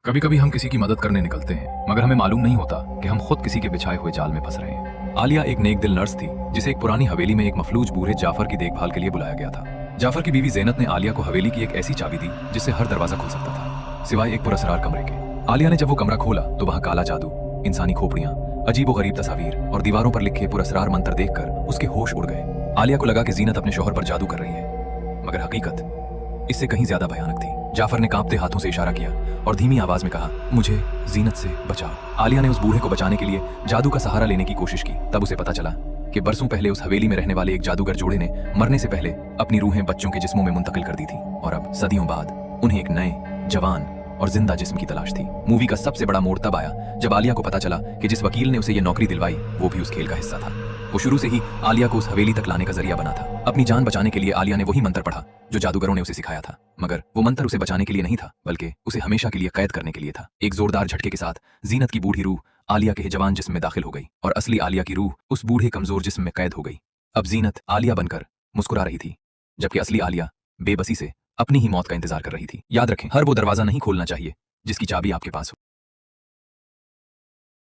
कभी कभी हम किसी की मदद करने निकलते हैं मगर हमें मालूम नहीं होता कि हम खुद किसी के बिछाए हुए जाल में फंस रहे हैं। आलिया एक नेक दिल नर्स थी जिसे एक पुरानी हवेली में एक मफलूज बूढ़े जाफर की देखभाल के लिए बुलाया गया था। जाफर की बीवी ज़ैनत ने आलिया को हवेली की एक ऐसी चाबी दी जिससे हर दरवाजा खुल सकता था सिवाय एक पुरअसरार कमरे के। आलिया ने जब वो कमरा खोला तो वहाँ काला जादू, इंसानी खोपड़ियां, अजीबो गरीब तस्वीर और दीवारों पर लिखे पुरअसरार मंत्र देखकर उसके होश उड़ गए। आलिया को लगा कि ज़ीनत अपने शौहर पर जादू कर रही है, मगर हकीकत इससे कहीं ज्यादा भयानक थी। जाफर ने कांपते हाथों से इशारा किया और धीमी आवाज में कहा, मुझे ज़ीनत से बचाओ। आलिया ने उस बूढ़े को बचाने के लिए जादू का सहारा लेने की कोशिश की। तब उसे पता चला कि बरसों पहले उस हवेली में रहने वाले एक जादूगर जोड़े ने मरने से पहले अपनी रूहें बच्चों के जिस्मों में मुंतकिल कर दी थी और अब सदियों बाद उन्हें एक नए, जवान और जिंदा जिस्म की तलाश थी। मूवी का सबसे बड़ा मोड़ तब आया जब आलिया को पता चला कि जिस वकील ने उसे ये नौकरी दिलवाई वो भी उस खेल का हिस्सा था। वो शुरू से ही आलिया को उस हवेली तक लाने का जरिया बना था। अपनी जान बचाने के लिए आलिया ने वही मंत्र पढ़ा जो जादूगरों ने उसे सिखाया था, मगर वो मंत्र उसे बचाने के लिए नहीं था बल्कि उसे हमेशा के लिए कैद करने के लिए था। एक जोरदार झटके के साथ ज़ीनत की बूढ़ी रूह आलिया के जवान जिस्म में दाखिल हो गई और असली आलिया की रूह उस बूढ़े कमजोर जिस्म में कैद हो गई। अब ज़ीनत आलिया बनकर मुस्कुरा रही थी, जबकि असली आलिया बेबसी से अपनी ही मौत का इंतजार कर रही थी। याद रखें, हर वो दरवाजा नहीं खोलना चाहिए जिसकी चाबी आपके पास हो।